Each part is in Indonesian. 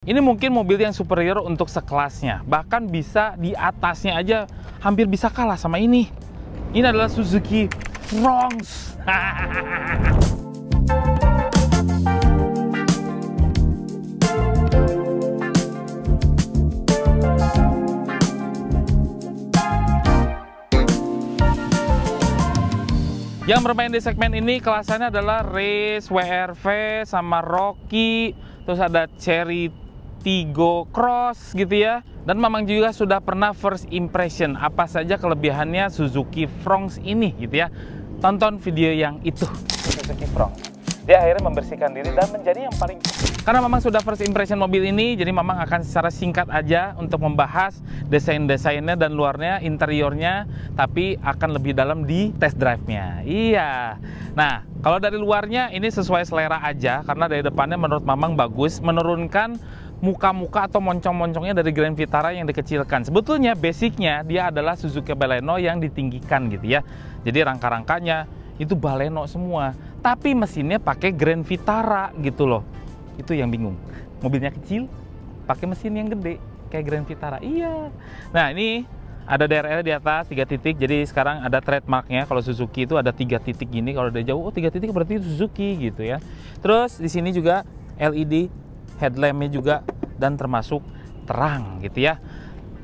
Ini mungkin mobil yang superior untuk sekelasnya, bahkan bisa di atasnya aja hampir bisa kalah sama ini. Ini adalah Suzuki Fronx. Yang bermain di segmen ini kelasannya adalah Race, WRV, sama Rocky, terus ada Cherry Tiggo Cross gitu ya. Dan Mamang juga sudah pernah first impression apa saja kelebihannya Suzuki Fronx ini gitu ya. Tonton video yang itu, Suzuki Fronx. Dia akhirnya membersihkan diri dan menjadi yang paling... Karena Mamang sudah first impression mobil ini, jadi Mamang akan secara singkat aja untuk membahas desain-desainnya dan luarnya, interiornya, tapi akan lebih dalam di test drive-nya. Iya. Nah, kalau dari luarnya ini sesuai selera aja, karena dari depannya menurut Mamang bagus, menurunkan muka-muka atau moncong-moncongnya dari Grand Vitara yang dikecilkan. Sebetulnya basicnya dia adalah Suzuki Baleno yang ditinggikan gitu ya. Jadi rangka-rangkanya itu Baleno semua, tapi mesinnya pakai Grand Vitara gitu loh. Itu yang bingung. Mobilnya kecil, pakai mesin yang gede kayak Grand Vitara. Iya. Nah, ini ada DRL di atas 3 titik. Jadi sekarang ada trademarknya. Kalau Suzuki itu ada 3 titik gini. Kalau dari jauh, oh 3 titik berarti itu Suzuki gitu ya. Terus di sini juga LED headlampnya juga dan termasuk terang gitu ya.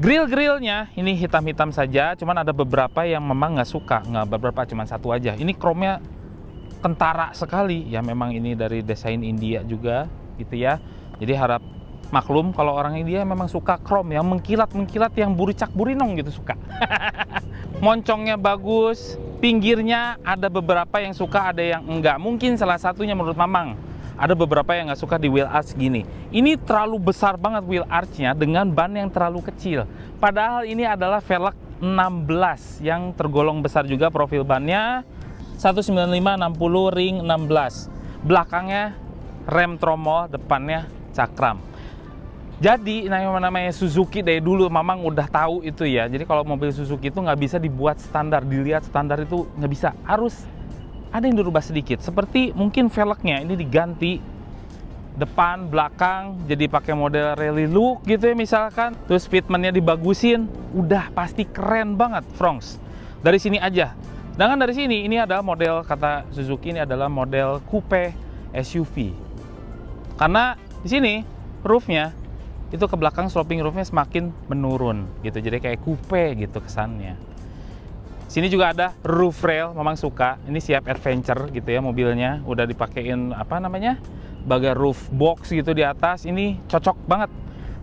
Grill-grillnya ini hitam-hitam saja, cuman ada beberapa yang memang nggak suka, nggak beberapa, cuman satu aja. Ini chrome-nya kentara sekali, ya memang ini dari desain India juga gitu ya. Jadi harap maklum kalau orang India memang suka chrome yang mengkilat-mengkilat, yang buricak-burinong gitu suka. Moncongnya bagus, pinggirnya ada beberapa yang suka, ada yang enggak. Mungkin salah satunya menurut Mamang, ada beberapa yang nggak suka di wheel arch gini. Ini terlalu besar banget wheel arch-nya dengan ban yang terlalu kecil. Padahal ini adalah velg 16 yang tergolong besar juga profil bannya. 195/60 ring 16. Belakangnya rem tromol, depannya cakram. Jadi namanya Suzuki dari dulu Mamang udah tahu itu ya. Jadi kalau mobil Suzuki itu nggak bisa dibuat standar, dilihat standar itu nggak bisa. Harus ada yang dirubah sedikit, seperti mungkin velgnya ini diganti depan, belakang, jadi pakai model rally look gitu ya misalkan. Terus fitmentnya dibagusin, udah pasti keren banget Fronx. Dari sini aja. Sedangkan dari sini, ini adalah model, kata Suzuki ini adalah model coupe SUV. Karena di sini roofnya itu ke belakang, sloping roofnya semakin menurun gitu, jadi kayak coupe gitu kesannya. Sini juga ada roof rail, Mamang suka. Ini siap adventure gitu ya mobilnya. Udah dipakein apa namanya? Bagai roof box gitu di atas. Ini cocok banget.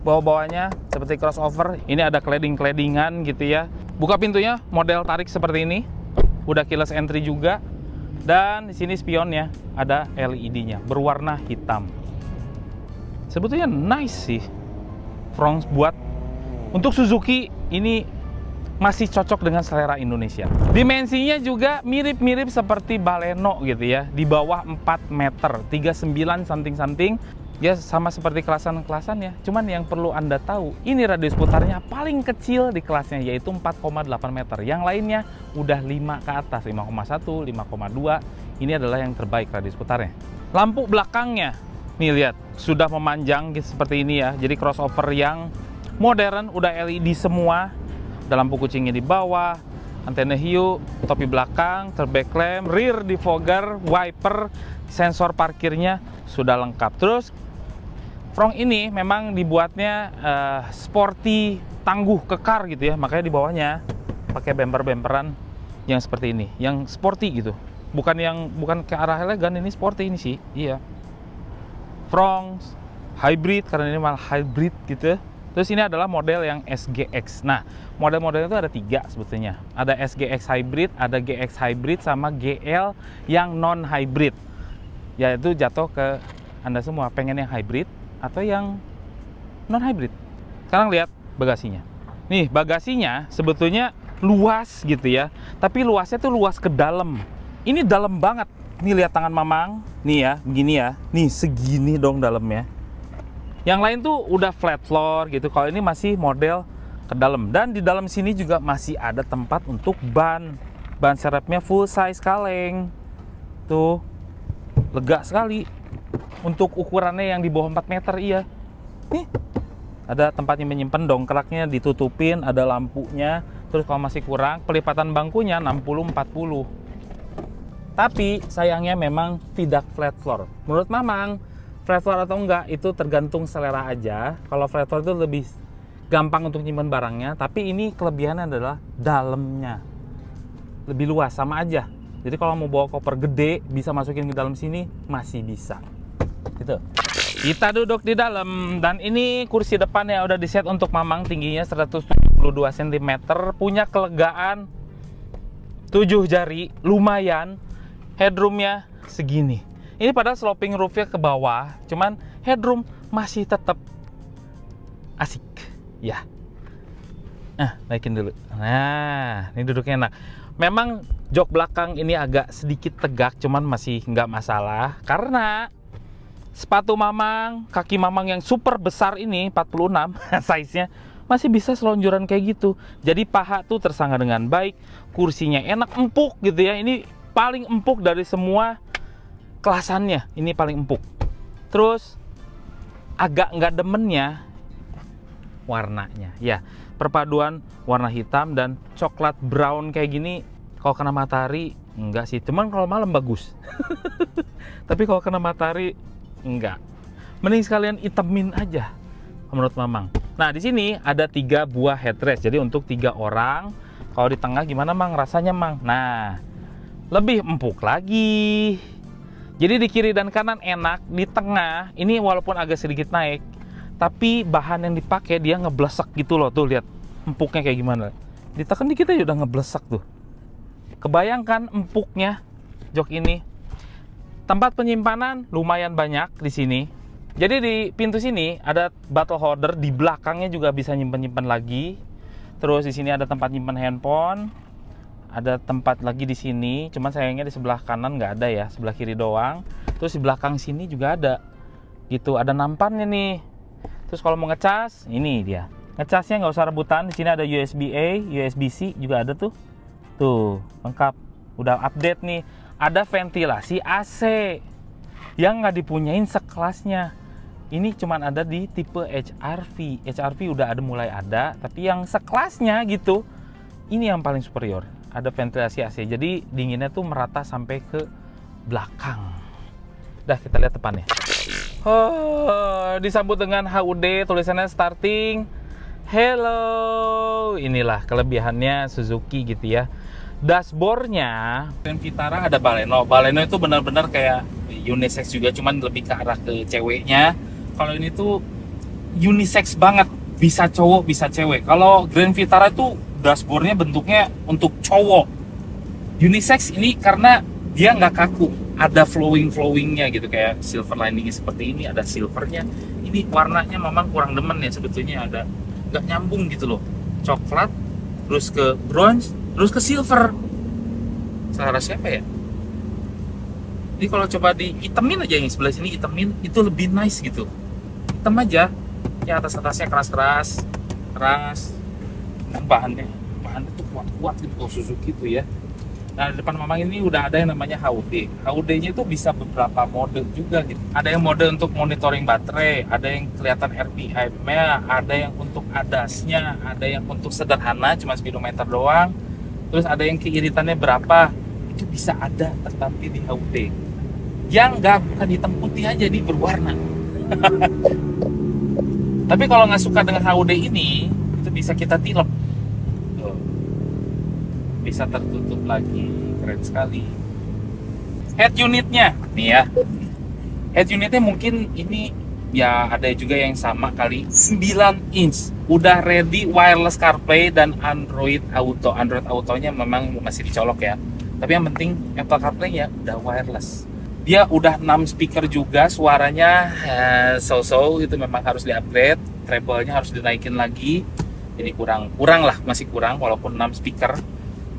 Bawa-bawanya seperti crossover. Ini ada cladding-claddingan gitu ya. Buka pintunya model tarik seperti ini. Udah keyless entry juga. Dan di sini spionnya ada LED-nya berwarna hitam. Sebetulnya nice sih Fronx buat untuk Suzuki ini masih cocok dengan selera Indonesia. Dimensinya juga mirip-mirip seperti Baleno gitu ya. Di bawah 4 meter, 39 something-something. Ya sama seperti kelasan-kelasan ya. Cuman yang perlu Anda tahu, ini radius putarnya paling kecil di kelasnya yaitu 4,8 meter. Yang lainnya udah 5 ke atas, 5,1, 5,2. Ini adalah yang terbaik radius putarnya. Lampu belakangnya, nih lihat, sudah memanjang gitu, seperti ini ya. Jadi crossover yang modern, udah LED semua. Ada lampu kucingnya di bawah, antena hiu, topi belakang, turbo lamp, rear defogger, wiper, sensor parkirnya sudah lengkap. Terus Fronx ini memang dibuatnya sporty, tangguh, kekar gitu ya. Makanya di bawahnya pakai bumper-bumperan yang seperti ini, yang sporty gitu. Bukan ke arah elegan, ini sporty ini sih. Iya. Fronx hybrid, karena ini malah hybrid gitu. Terus ini adalah model yang SGX. Nah, model-modelnya itu ada 3 sebetulnya. Ada SGX Hybrid, ada GX Hybrid, sama GL yang non-hybrid. Yaitu jatuh ke Anda semua, pengen yang hybrid atau yang non-hybrid. Sekarang lihat bagasinya. Nih, bagasinya sebetulnya luas gitu ya. Tapi luasnya tuh luas ke dalam. Ini dalam banget. Nih lihat tangan Mamang. Nih ya, begini ya. Nih, segini dong dalamnya. Yang lain tuh udah flat floor gitu. Kalau ini masih model ke dalam. Dan di dalam sini juga masih ada tempat untuk ban. Ban serepnya full size kaleng. Tuh, lega sekali. Untuk ukurannya yang di bawah 4 meter, iya. Nih, ada tempatnya menyimpan, dongkraknya ditutupin, ada lampunya. Terus kalau masih kurang, pelipatan bangkunya 60-40. Tapi sayangnya memang tidak flat floor. Menurut Mamang, flat floor atau enggak itu tergantung selera aja. Kalau flat floor itu lebih gampang untuk nyimpan barangnya, tapi ini kelebihannya adalah dalamnya lebih luas, sama aja. Jadi kalau mau bawa koper gede, bisa masukin ke dalam sini, masih bisa. Gitu. Kita duduk di dalam, dan ini kursi depannya udah diset untuk Mamang, tingginya 172 cm, punya kelegaan 7 jari, lumayan. Headroomnya segini. Ini padahal sloping roofnya ke bawah, cuman headroom masih tetap asik, ya. Nah, naikin dulu. Nah, ini duduknya enak. Memang jok belakang ini agak sedikit tegak, cuman masih nggak masalah karena sepatu Mamang, kaki Mamang yang super besar ini 46 size-nya masih bisa selonjoran kayak gitu. Jadi paha tuh tersangga dengan baik, kursinya enak, empuk gitu ya. Ini paling empuk dari semua kelasannya, ini paling empuk. Terus agak nggak demennya warnanya, ya perpaduan warna hitam dan coklat brown kayak gini. Kalau kena matahari enggak sih, cuman kalau malam bagus. Tapi kalau kena matahari enggak. Mending sekalian itemin aja menurut Mamang. Nah, di sini ada 3 buah headrest, jadi untuk 3 orang. Kalau di tengah gimana Mang rasanya Mang? Nah, lebih empuk lagi. Jadi di kiri dan kanan enak, di tengah ini walaupun agak sedikit naik, tapi bahan yang dipakai dia ngeblesek gitu loh. Tuh lihat empuknya kayak gimana. Ditekan dikit aja udah ngeblesek tuh. Kebayangkan empuknya jok ini. Tempat penyimpanan lumayan banyak di sini. Jadi di pintu sini ada bottle holder, di belakangnya juga bisa nyimpen-nyimpen lagi. Terus di sini ada tempat nyimpen handphone. Ada tempat lagi di sini, cuman sayangnya di sebelah kanan nggak ada ya, sebelah kiri doang. Terus di belakang sini juga ada, gitu. Ada nampannya nih. Terus kalau mau ngecas, ini dia. Ngecasnya nggak usah rebutan. Di sini ada USB-A, USB-C juga ada tuh. Tuh, lengkap. Udah update nih. Ada ventilasi AC yang nggak dipunyain sekelasnya. Ini cuman ada di tipe HRV. HRV udah ada mulai ada, tapi yang sekelasnya gitu, ini yang paling superior. Ada ventilasi AC, jadi dinginnya tuh merata sampai ke belakang. Dah, kita lihat depannya. Oh, disambut dengan HUD, tulisannya starting. Hello. Inilah kelebihannya Suzuki gitu ya. Dashboardnya Grand Vitara ada Baleno. Baleno itu benar-benar kayak unisex juga, cuman lebih ke arah ke ceweknya. Kalau ini tuh unisex banget, bisa cowok bisa cewek. Kalau Grand Vitara itu dashboardnya bentuknya untuk cowok. Unisex ini karena dia nggak kaku, ada flowingnya gitu, kayak silver liningnya seperti ini, ada silvernya. Ini warnanya memang kurang demen ya sebetulnya, ada nggak nyambung gitu loh. Coklat, terus ke bronze, terus ke silver. Selera siapa ya? Jadi kalau coba dihitemin aja yang sebelah sini, hitemin itu lebih nice gitu. Hitam aja, ya atas-atasnya keras. Bahannya tuh kuat gitu kalau Suzuki itu ya. Nah, di depan Mamang ini udah ada yang namanya HUD. HUD-nya itu bisa beberapa mode juga gitu. Ada yang mode untuk monitoring baterai, ada yang kelihatan RPM-nya, ada yang untuk ADAS-nya, ada yang untuk sederhana cuma speedometer doang. Terus ada yang keiritannya berapa, itu bisa ada tertampil di HUD. Yang nggak bukan hitam putih aja, ini berwarna. Tapi kalau nggak suka dengan HUD ini, itu bisa kita tilep. Bisa tertutup lagi, keren sekali. Head unitnya nih ya, head unitnya mungkin ini ya ada juga yang sama kali, 9 inch, udah ready wireless CarPlay dan Android Auto. Android Autonya memang masih dicolok ya, tapi yang penting Apple CarPlay ya udah wireless. Dia udah 6 speaker juga, suaranya so-so, itu memang harus di-upgrade, treble-nya harus dinaikin lagi, jadi kurang lah, masih kurang walaupun 6 speaker.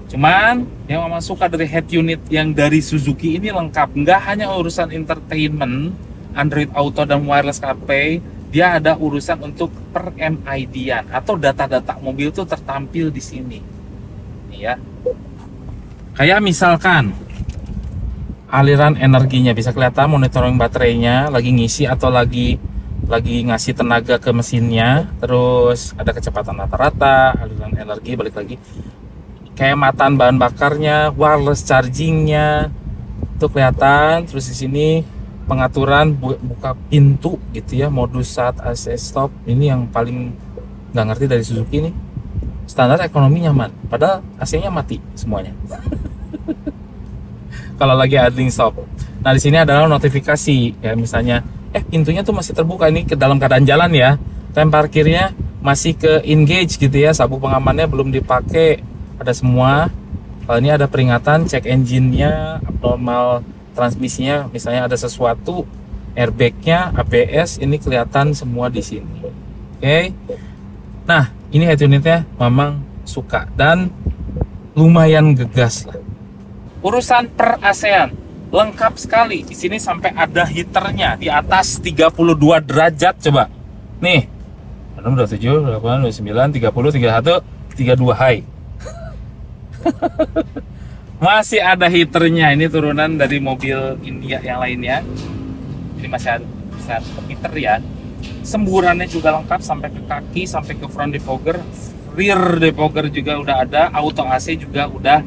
Cuman yang memang suka dari head unit yang dari Suzuki ini lengkap, nggak hanya urusan entertainment, Android Auto dan wireless CarPlay, dia ada urusan untuk per MID-an atau data-data mobil tuh tertampil di sini. Nih ya. Kayak misalkan aliran energinya bisa kelihatan, monitoring baterainya lagi ngisi atau lagi lagi ngasih tenaga ke mesinnya. Terus ada kecepatan rata-rata, aliran energi, balik lagi kehematan bahan bakarnya, wireless chargingnya itu kelihatan. Terus di sini pengaturan buka pintu gitu ya, modus saat AC stop. Ini yang paling nggak ngerti dari Suzuki nih. Standar ekonomi nyaman, padahal AC-nya mati semuanya. Kalau lagi idling stop. Nah, di sini adalah notifikasi ya, misalnya pintunya tuh masih terbuka, ini ke dalam keadaan jalan ya. Rem parkirnya masih ke engage gitu ya, sabuk pengamannya belum dipakai, ada semua. Kalau ini ada peringatan, cek engine-nya, abnormal transmisinya, misalnya ada sesuatu, airbag-nya, ABS, ini kelihatan semua di sini. Oke. Nah, ini head unitnya memang suka dan lumayan gegas lah. Urusan per ASEAN lengkap sekali. Di sini sampai ada heaternya di atas 32 derajat coba. Nih. 27, 28, 29, 30, 31, 32 high. Masih ada heaternya. Ini turunan dari mobil India yang lainnya. Ini masih ada bisa heater ya. Semburannya juga lengkap sampai ke kaki, sampai ke front defogger. Rear defogger juga udah ada, auto AC juga udah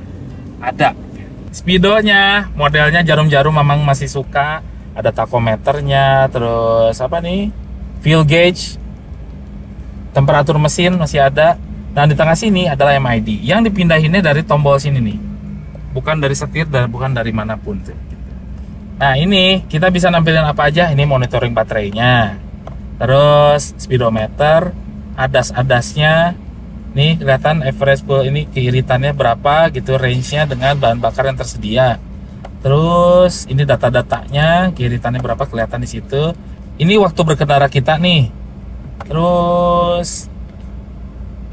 ada. Speedonya, modelnya jarum-jarum memang masih suka. Ada tachometernya, terus apa nih? Fuel gauge. Temperatur mesin masih ada. Dan di tengah sini adalah MID. Yang dipindahinnya dari tombol sini nih. Bukan dari setir dan bukan dari manapun tuh. Nah, ini kita bisa nampilin apa aja. Ini monitoring baterainya. Terus speedometer, adas-adasnya. Nih kelihatan average fuel ini keiritannya berapa gitu, range-nya dengan bahan bakar yang tersedia. Terus ini data-datanya, keiritannya berapa kelihatan di situ. Ini waktu berkendara kita nih. Terus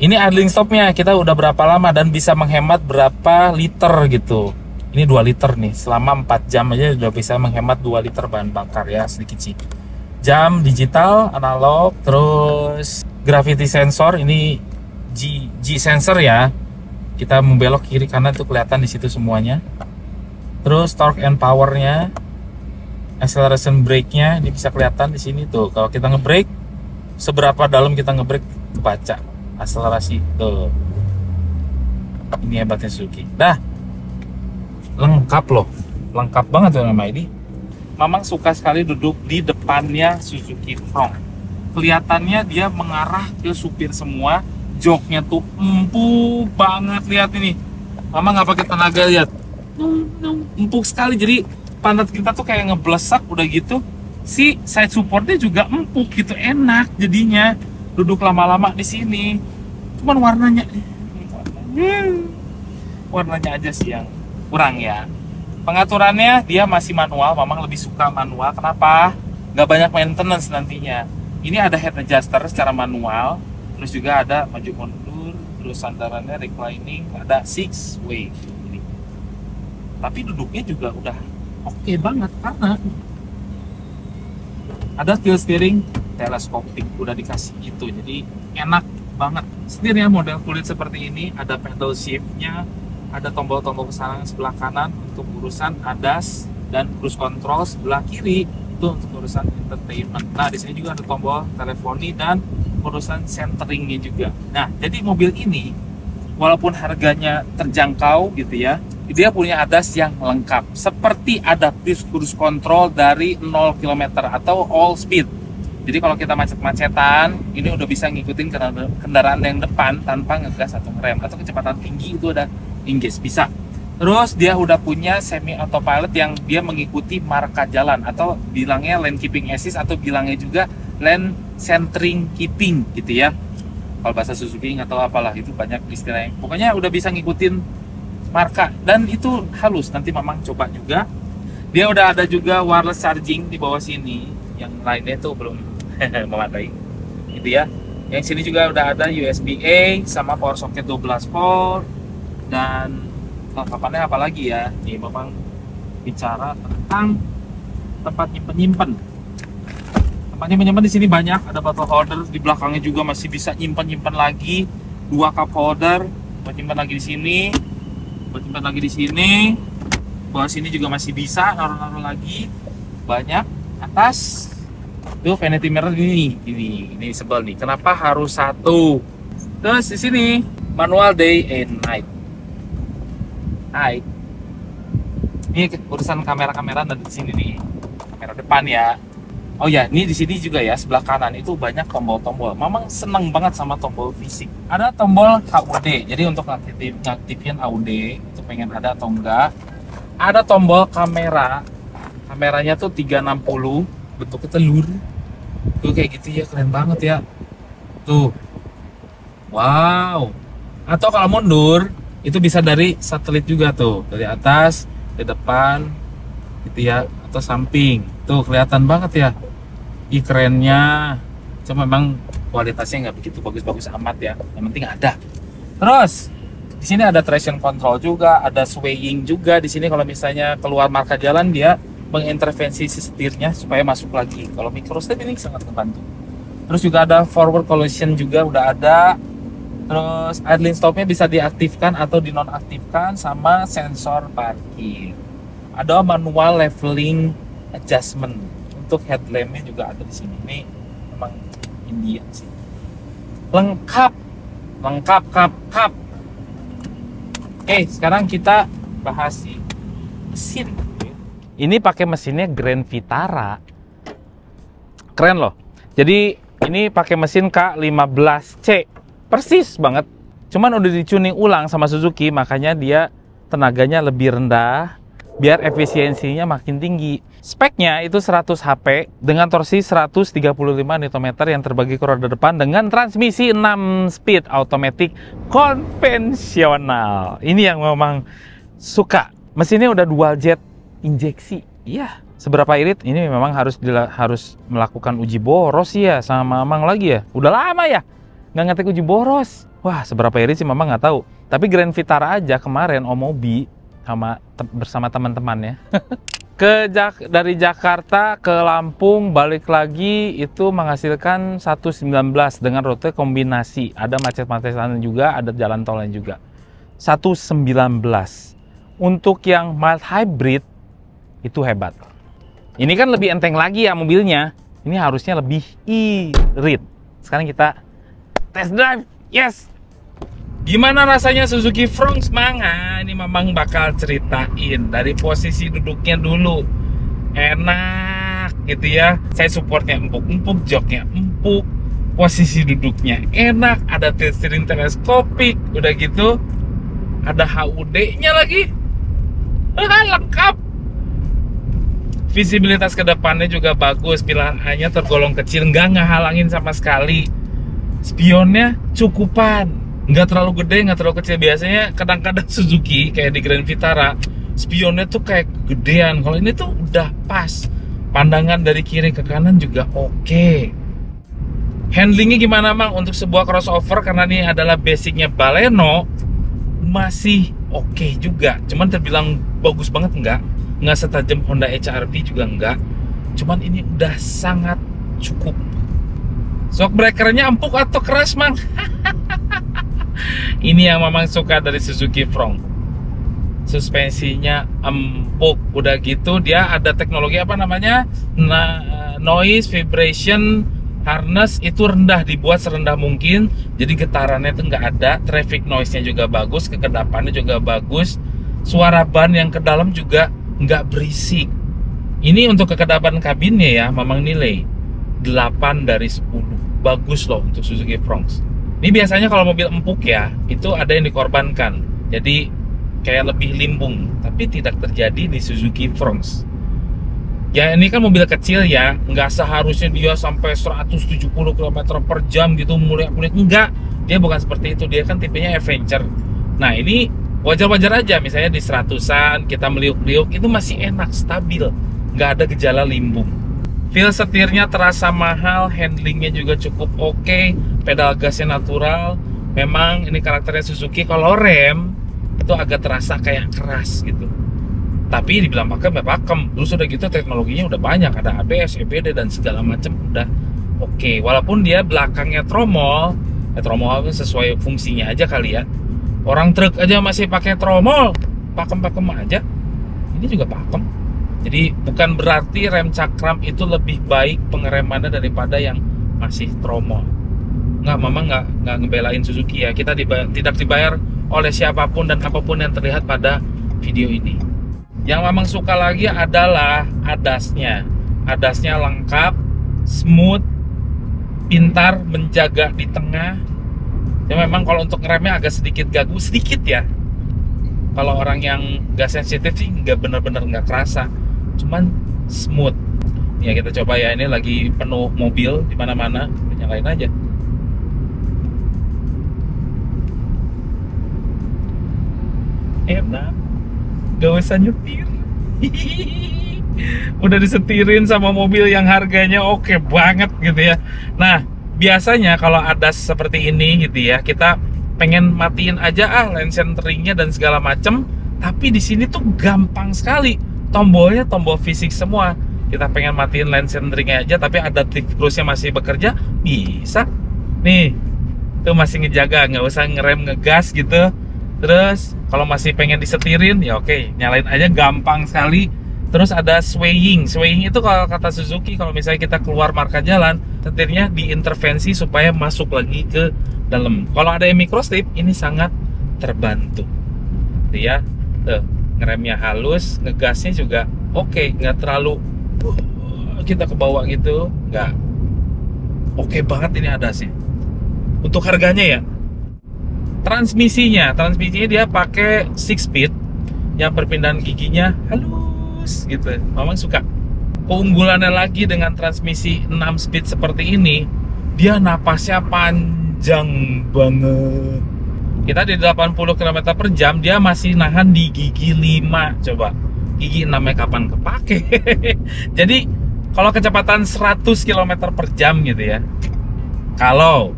ini idling stopnya, kita udah berapa lama dan bisa menghemat berapa liter gitu. Ini 2 liter nih, selama 4 jam aja udah bisa menghemat 2 liter bahan bakar ya, sedikit sih. Jam digital, analog, terus gravity sensor, ini G sensor ya, kita membelok kiri kanan tuh kelihatan di situ semuanya. Terus torque and powernya, acceleration brake-nya ini bisa kelihatan di sini tuh. Kalau kita ngebrake, seberapa dalam kita ngebrake kebaca akselerasi tuh. Ini hebatnya Suzuki. Dah, lengkap loh, lengkap banget tuh nama ini. Mamang suka sekali duduk di depannya Suzuki Front. Kelihatannya dia mengarah ke supir semua. Joknya tuh empuk banget, lihat ini. Mama nggak pakai tenaga, lihat. Empuk sekali, jadi pantat kita tuh kayak ngeblesak udah gitu. Si side supportnya juga empuk gitu, enak jadinya duduk lama-lama di sini. Cuman warnanya aja sih yang kurang ya. Pengaturannya dia masih manual, Mamang lebih suka manual. Kenapa? Nggak banyak maintenance nantinya. Ini ada head adjuster secara manual. Terus juga ada maju mundur, terus sandarannya reclining, ada 6 way. Tapi duduknya juga udah oke banget karena ada tilt steering teleskopik, udah dikasih gitu, jadi enak banget. Setirnya model kulit seperti ini, ada pedal shift-nya, ada tombol-tombol kesarangan sebelah kanan untuk urusan ADAS dan cruise control sebelah kiri itu untuk urusan entertainment. Nah, di sini juga ada tombol teleponi dan urusan centeringnya juga. Nah, jadi mobil ini walaupun harganya terjangkau gitu ya, dia punya ADAS yang lengkap seperti adaptive cruise control dari 0 km atau all speed. Jadi kalau kita macet-macetan, ini udah bisa ngikutin kendaraan yang depan tanpa ngegas atau ngerem, atau kecepatan tinggi itu udah engage bisa. Terus dia udah punya semi autopilot yang dia mengikuti marka jalan, atau bilangnya lane keeping assist, atau bilangnya juga lane centering keeping gitu ya. Kalau bahasa Suzuki nggak tahu apalah, itu banyak istilahnya. Pokoknya udah bisa ngikutin marka dan itu halus. Nanti Mamang coba juga. Dia udah ada juga wireless charging di bawah sini. Yang lainnya tuh belum memadai. Gitu ya. Yang sini juga udah ada USB-A sama power socket 12 volt dan lengkapannya apa lagi ya? Nih Mamang bicara tentang tempat nyimpen-nyimpen. Tempatnya menyimpan di sini banyak, ada bottle holder, di belakangnya juga masih bisa nyimpan lagi, 2 cup holder, buat nyimpan lagi di sini, buat nyimpan lagi di sini, bawah sini juga masih bisa naruh-naruh lagi, banyak, atas, Tuh vanity mirror ini sebel nih. Kenapa harus satu? Terus di sini manual day and night. Hai. Ini urusan kamera-kamera ada di sini nih. Kamera depan ya. Oh ya, ini di sini juga ya, sebelah kanan itu banyak tombol-tombol. Mamang seneng banget sama tombol fisik. Ada tombol HUD, jadi untuk ngaktifin HUD, itu pengen ada atau enggak. Ada tombol kamera, kameranya tuh 360, bentuknya telur. Tuh kayak gitu ya, keren banget ya. Tuh, wow. Atau kalau mundur, itu bisa dari satelit juga tuh, dari atas, ke depan, gitu ya, atau samping. Tuh kelihatan banget ya. Ih kerennya. Cuma memang kualitasnya nggak begitu bagus-bagus amat ya. Yang penting ada. Terus di sini ada traction control juga, ada swaying juga. Di sini kalau misalnya keluar marka jalan dia mengintervensi si setirnya supaya masuk lagi. Kalau micro step ini sangat membantu. Terus juga ada forward collision juga udah ada. Terus idling stopnya bisa diaktifkan atau dinonaktifkan sama sensor parkir. Ada manual leveling adjustment untuk headlampnya juga ada di sini. Ini memang India sih. Lengkap. Oke, sekarang kita bahas si mesin. Ini pakai mesinnya Grand Vitara. Keren loh. Jadi ini pakai mesin K15C. Persis banget. Cuman udah dicuning ulang sama Suzuki, makanya dia tenaganya lebih rendah biar efisiensinya makin tinggi. Speknya itu 100 HP dengan torsi 135 Nm yang terbagi ke roda depan dengan transmisi 6 speed automatic konvensional. Ini yang memang suka. Mesinnya udah dual jet injeksi. Iya, seberapa irit ini memang harus melakukan uji boros ya sama Mamang lagi ya. Udah lama ya nggak ngetek uji boros. Wah, seberapa irit sih Mamang nggak tahu. Tapi Grand Vitara aja kemarin Om Obi bersama teman-temannya dari Jakarta ke Lampung balik lagi itu menghasilkan 119 dengan rute kombinasi. Ada macet-macetan juga, ada jalan tolnya juga. 119. Untuk yang mild hybrid itu hebat. Ini kan lebih enteng lagi ya mobilnya. Ini harusnya lebih irit. Sekarang kita test drive. Yes. Gimana rasanya Suzuki Fronx, Mang? Ini Mamang bakal ceritain dari posisi duduknya dulu. Enak gitu ya. Saya supportnya empuk-empuk, joknya empuk, posisi duduknya enak, ada tilt steering teleskopik, udah gitu ada HUD-nya lagi. Lengkap. Visibilitas ke depannya juga bagus, pilihan A-nya tergolong kecil, nggak ngehalangin sama sekali. Spionnya cukupan. Nggak terlalu gede, nggak terlalu kecil. Biasanya kadang-kadang Suzuki kayak di Grand Vitara spionnya tuh kayak gedean. Kalau ini tuh udah pas. Pandangan dari kiri ke kanan juga oke. Handlingnya gimana Mang? Untuk sebuah crossover, karena ini adalah basicnya Baleno, masih oke juga. Cuman terbilang bagus banget nggak setajam Honda HR-V juga enggak. Cuman ini udah sangat cukup. Shock breakernya empuk atau keras Mang? Ini yang Mamang suka dari Suzuki Fronx. Suspensinya empuk. Udah gitu dia ada teknologi apa namanya? Noise vibration harness itu rendah, dibuat serendah mungkin. Jadi getarannya itu nggak ada. Traffic noise-nya juga bagus, kekedapannya juga bagus. Suara ban yang ke dalam juga nggak berisik. Ini untuk kekedapan kabinnya ya, Mamang nilai 8 dari 10. Bagus loh untuk Suzuki Fronx. Ini biasanya kalau mobil empuk ya, itu ada yang dikorbankan. Jadi kayak lebih limbung, tapi tidak terjadi di Suzuki Fronx. Ya ini kan mobil kecil ya, nggak seharusnya dia sampai 170 km per jam gitu mulia-mulia. Enggak, dia bukan seperti itu, dia kan tipenya adventure. Nah ini wajar-wajar aja, misalnya di 100-an kita meliuk-liuk, itu masih enak, stabil, nggak ada gejala limbung. Feel setirnya terasa mahal, handlingnya juga cukup oke, pedal gasnya natural. Memang ini karakternya Suzuki, kalau rem itu agak terasa kayak keras gitu. Tapi dibilang pakem ya pakem. Terus udah gitu teknologinya udah banyak, ada ABS, EBD dan segala macam udah oke. Walaupun dia belakangnya tromol, tromol sesuai fungsinya aja kali ya. Orang truk aja masih pakai tromol, pakem-pakem aja. Ini juga pakem. Jadi bukan berarti rem cakram itu lebih baik pengeremannya daripada yang masih tromol. Nggak, Mama nggak ngebelain Suzuki ya. Kita tidak dibayar oleh siapapun dan apapun yang terlihat pada video ini. Yang Mamang suka lagi adalah ADAS-nya. ADAS-nya lengkap, smooth, pintar menjaga di tengah. Ya memang kalau untuk ngeremnya agak sedikit gagu, sedikit ya. Kalau orang yang nggak sensitif sih nggak bener-bener nggak kerasa. Cuman smooth. Ya kita coba ya, ini lagi penuh mobil di mana-mana, nyalain aja. Enak, gak usah nyetir. Udah disetirin sama mobil yang harganya oke banget gitu ya. Nah, biasanya kalau ADAS seperti ini gitu ya, kita pengen matiin aja lane centeringnya dan segala macem. Tapi di sini tuh gampang sekali. Tombolnya tombol fisik semua. Kita pengen matiin lane centeringnya aja, tapi adaptive cruise-nya masih bekerja, bisa. Nih, tuh masih ngejaga, nggak usah ngerem ngegas gitu. Terus kalau masih pengen disetirin ya oke, nyalain aja, gampang sekali. Terus ada swaying. Swaying itu kalau kata Suzuki, kalau misalnya kita keluar marka jalan, setirnya diintervensi supaya masuk lagi ke dalam. Kalau ada yang microslip, ini sangat terbantu. Tuh ya, tuh ngeremnya halus, ngegasnya juga oke, nggak terlalu kita ke bawah gitu, nggak. Oke banget ini ADAS-nya. Untuk harganya ya. Transmisinya dia pakai 6 speed yang perpindahan giginya halus gitu. Memang suka. Keunggulannya lagi dengan transmisi 6 speed seperti ini, dia napasnya panjang banget. Kita di 80 km per jam, dia masih nahan di gigi 5. Coba, gigi 6-nya kapan kepake? Jadi kalau kecepatan 100 km per jam gitu ya, kalau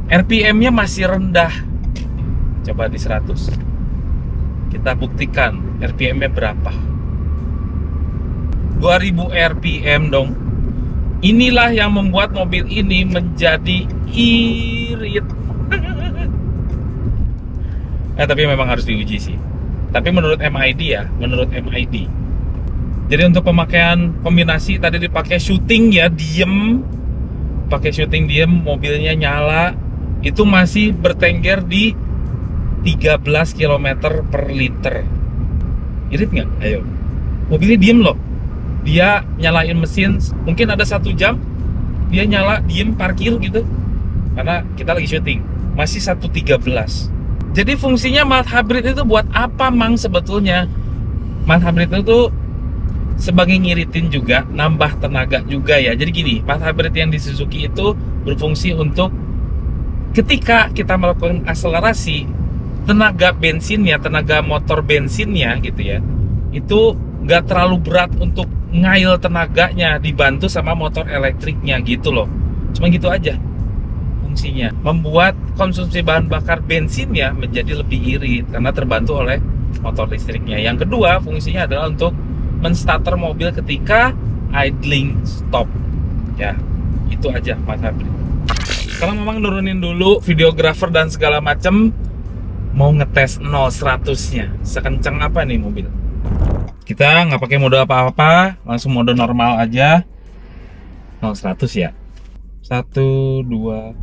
RPM-nya masih rendah, coba di 100, kita buktikan RPM-nya berapa. 2000 RPM dong. Inilah yang membuat mobil ini menjadi irit. Tapi memang harus diuji sih. Tapi menurut MID ya, jadi untuk pemakaian kombinasi tadi dipakai shooting ya, diem, pakai shooting diem, mobilnya nyala. Itu masih bertengger di 13 km per liter. Irit nggak? Ayo. Mobilnya diem loh. Dia nyalain mesin, mungkin ada 1 jam, dia nyala, diem, parkir gitu. Karena kita lagi syuting. Masih 113. Jadi fungsinya mild hybrid itu buat apa, Mang, sebetulnya? Mild hybrid itu sebagai ngiritin juga, nambah tenaga juga ya. Jadi gini, mild hybrid yang di Suzuki itu berfungsi untuk ketika kita melakukan akselerasi, tenaga bensinnya, tenaga motor bensinnya gitu ya, itu nggak terlalu berat untuk ngail tenaganya, dibantu sama motor elektriknya gitu loh. Cuma gitu aja fungsinya, membuat konsumsi bahan bakar bensinnya menjadi lebih irit karena terbantu oleh motor listriknya. Yang kedua, fungsinya adalah untuk menstarter mobil ketika idling stop. Ya, itu aja mild hybrid. Sekarang memang nurunin dulu videografer dan segala macem, mau ngetes 0-100-nya sekencang apa nih mobil. Kita nggak pakai mode apa-apa, langsung mode normal aja. 0-100 ya. 1, 2.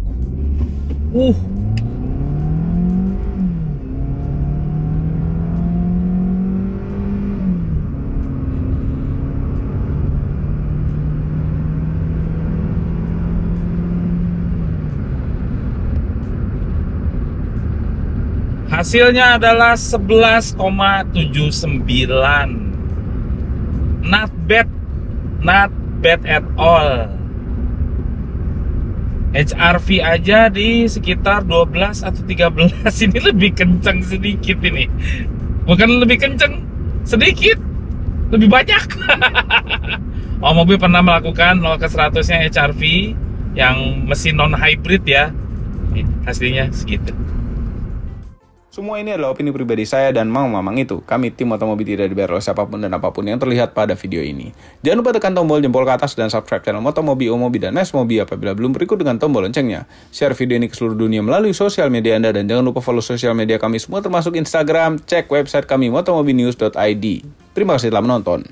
Hasilnya adalah 11,79. Not bad at all. HRV aja di sekitar 12 atau 13. Ini lebih kencang sedikit ini. Bukan lebih kencang sedikit, lebih banyak. Oh, mobil pernah melakukan 0-100-nya HRV yang mesin non hybrid ya. Hasilnya segitu. Semua ini adalah opini pribadi saya dan Mamang itu. Kami tim Motomobi tidak dibayar oleh siapapun dan apapun yang terlihat pada video ini. Jangan lupa tekan tombol jempol ke atas dan subscribe channel Motomobi, Omobi, dan Mesmobi apabila belum, berikut dengan tombol loncengnya. Share video ini ke seluruh dunia melalui sosial media Anda dan jangan lupa follow sosial media kami semua termasuk Instagram. Cek website kami motomobinews.id. Terima kasih telah menonton.